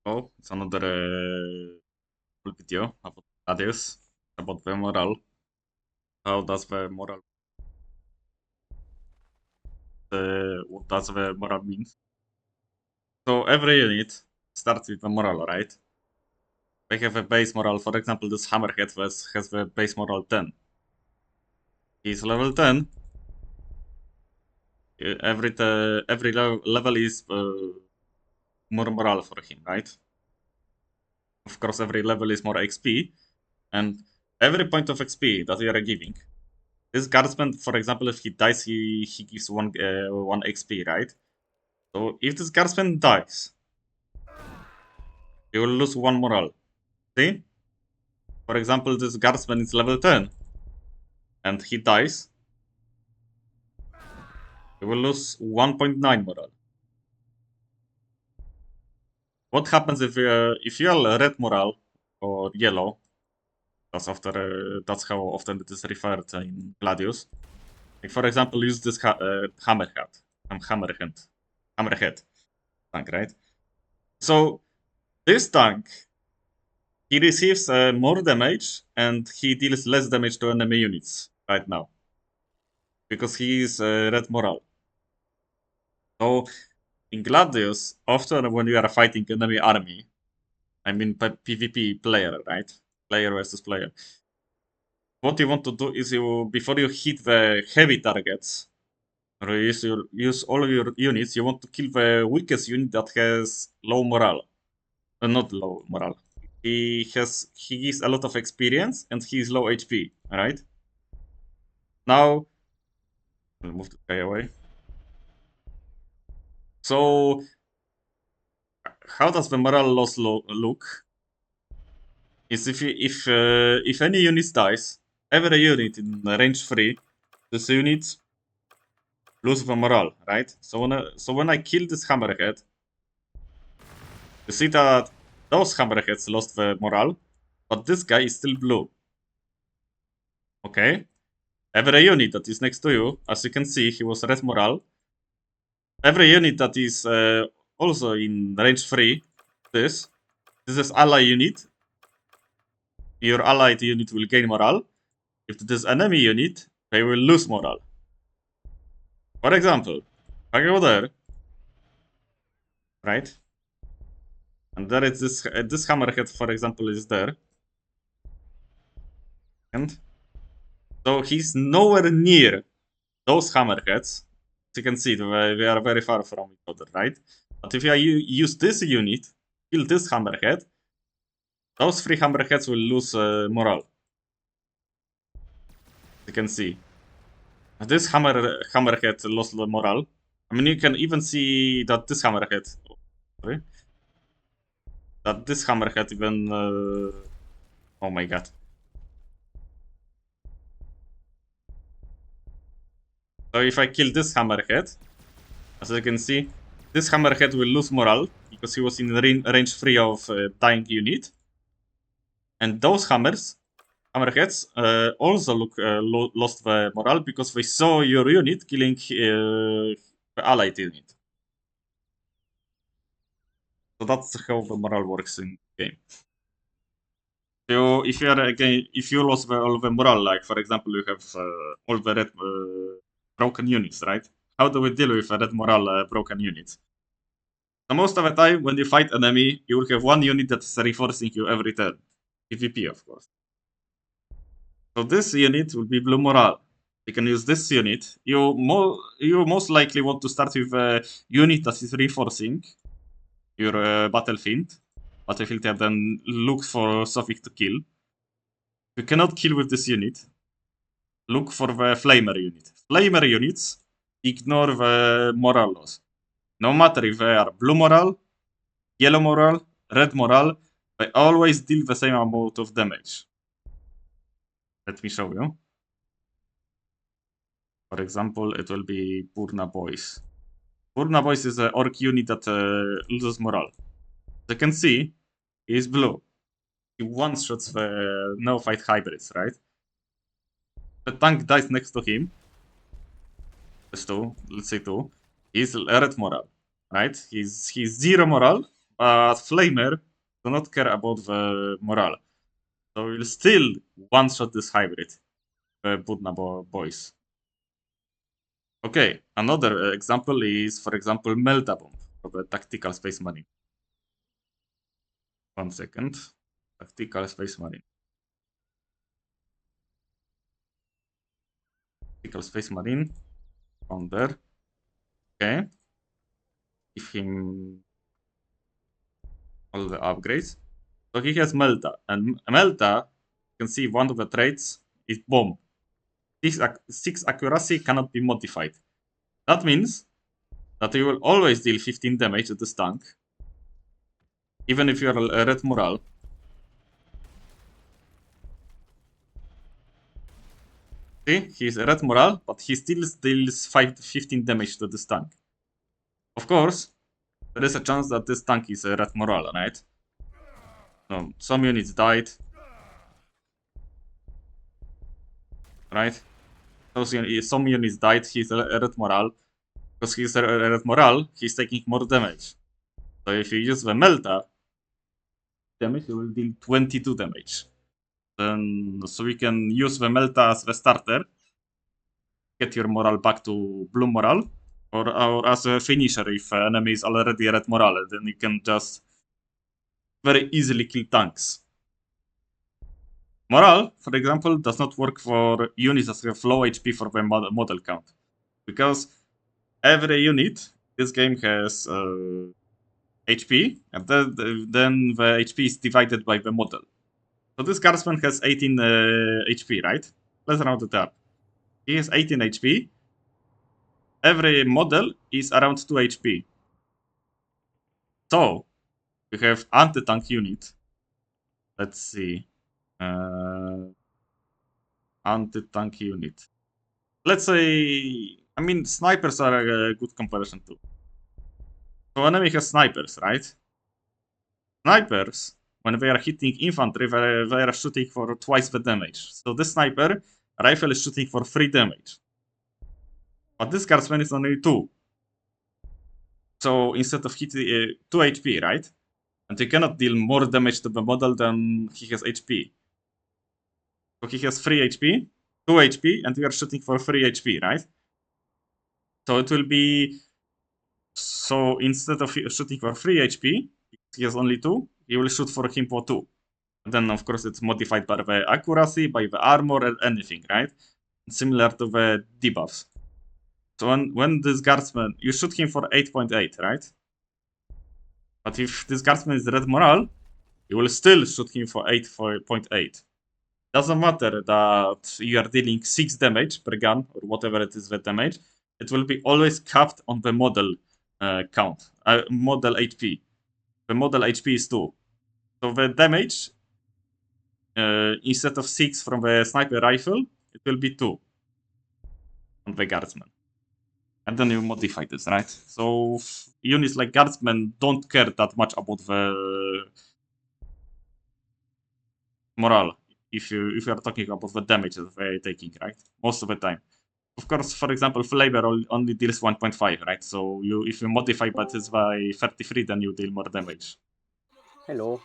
Oh, it's another video about Gladius, about the moral. How does the moral, what does the moral mean? So every unit starts with a moral, right? They have a base moral. For example, this Hammerhead has the base moral 10. He's level 10. Every level is more moral for him, right? Of course, every level is more XP, and every point of XP that you are giving. This guardsman, for example, if he dies, he gives one XP, right? So if this guardsman dies, you will lose one morale. See? For example, this guardsman is level 10 and he dies, you will lose 1.9 morale. What happens if you are red morale or yellow? That's how often it is referred in Gladius. Like for example, use this hammerhead tank, right? So this tank, he receives more damage and he deals less damage to enemy units right now because he is red morale. So in Gladius, often when you are fighting enemy army, I mean PvP player, right? Player versus player. What you want to do is you before you hit the heavy targets, or use all your units, you want to kill the weakest unit that has low morale. Not low morale. He gives a lot of experience and he is low HP, right? Now I'll move the guy away. So how does the morale loss look? Is if any unit dies, every unit in range 3, this unit lose the morale, right? So when I kill this hammerhead, you see that those hammerheads lost the morale, but this guy is still blue. Okay? Every unit that is next to you, as you can see, he was red morale. Every unit that is also in range 3, this is ally unit. Your allied unit will gain morale. If it is enemy unit, they will lose morale. For example, if I go there, right? And there is this hammerhead, for example, is there. And so he's nowhere near those hammerheads. As you can see, they are very far from each other, right? But if I use this unit, kill this hammerhead, those three hammerheads will lose morale. You can see. This hammerhead lost morale. I mean, you can even see that this hammerhead, sorry, that this hammerhead even, oh my god. So if I kill this hammerhead, as you can see, this hammerhead will lose morale because he was in range 3 of dying unit. And those hammerheads also lost the morale because they saw your unit killing the allied unit. So that's how the morale works in the game. So if you lost all the morale, like for example, you have all the red broken units, right? How do we deal with a red morale broken units? So most of the time, when you fight enemy, you will have one unit that is reinforcing you every turn. PvP, of course. So this unit will be blue morale. You can use this unit. You most likely want to start with a unit that is reinforcing your battlefield, and then look for something to kill. You cannot kill with this unit. Look for the flamer unit. Flamer units ignore the morale loss. No matter if they are blue morale, yellow morale, red morale, they always deal the same amount of damage. Let me show you. For example, it will be Purna Boys. Purna Boys is an orc unit that loses morale. As you can see, he is blue. He one-shots the no-fight hybrids, right? The tank dies next to him. There's two, let's say two. He's red morale, right? He's zero morale, But Flamer do not care about the morale. So we'll still one-shot this hybrid, the Budna boys. Okay, another example is, for example, Melta Bomb of a Tactical Space Marine. 1 second. Tactical Space Marine. Tactical Space Marine. On there. Okay. Give him all the upgrades. So he has Melta. And Melta, you can see one of the traits is Bomb. 6 accuracy cannot be modified. That means that you will always deal 15 damage to this tank. Even if you are a red morale. See, he's a red morale, but he still deals 15 damage to this tank. Of course, there is a chance that this tank is a red morale, right? So, some units died. Right? Some units died, he's a red morale. Because he's a red morale, he's taking more damage. So if you use the Melta damage, you will deal 22 damage. Then, so we can use the Melta as the starter. Get your morale back to blue morale. Or as a finisher if enemy is already red morale. Then you can just very easily kill tanks. Morale, for example, does not work for units that have low HP for the model count. Because every unit this game has HP, and then the HP is divided by the model. So this guardsman has 18 HP, right? Let's round it up. He has 18 HP. Every model is around 2 HP. So, we have anti-tank unit. Let's see. Anti-tank unit. Let's say, I mean, snipers are a good comparison too. So enemy has snipers, right? Snipers, when they are hitting infantry, they are shooting for twice the damage. So this sniper rifle is shooting for 3 damage. But this guardsman is only 2. So instead of hitting 2 HP, right? And you cannot deal more damage to the model than he has HP. So he has 3 HP, 2 HP, and we are shooting for 3 HP, right? So it will be... So instead of shooting for 3 HP, he has only 2, you will shoot for him for 2. And then, of course, it's modified by the accuracy, by the armor, and anything, right? Similar to the debuffs. So when this guardsman, you shoot him for 8.8, right? But if this guardsman is red morale, you will still shoot him for 8.8. Doesn't matter that you are dealing 6 damage per gun, or whatever it is the damage. It will be always capped on the model count, model HP. The model HP is 2. So the damage, instead of 6 from the sniper rifle, it will be 2 on the guardsman. And then you modify this, right? So units like guardsmen don't care that much about the morale if you are talking about the damage that they're taking, right? Most of the time. Of course, for example, flavor only deals 1.5, right? So if you modify but it's by 33, then you deal more damage. Hello.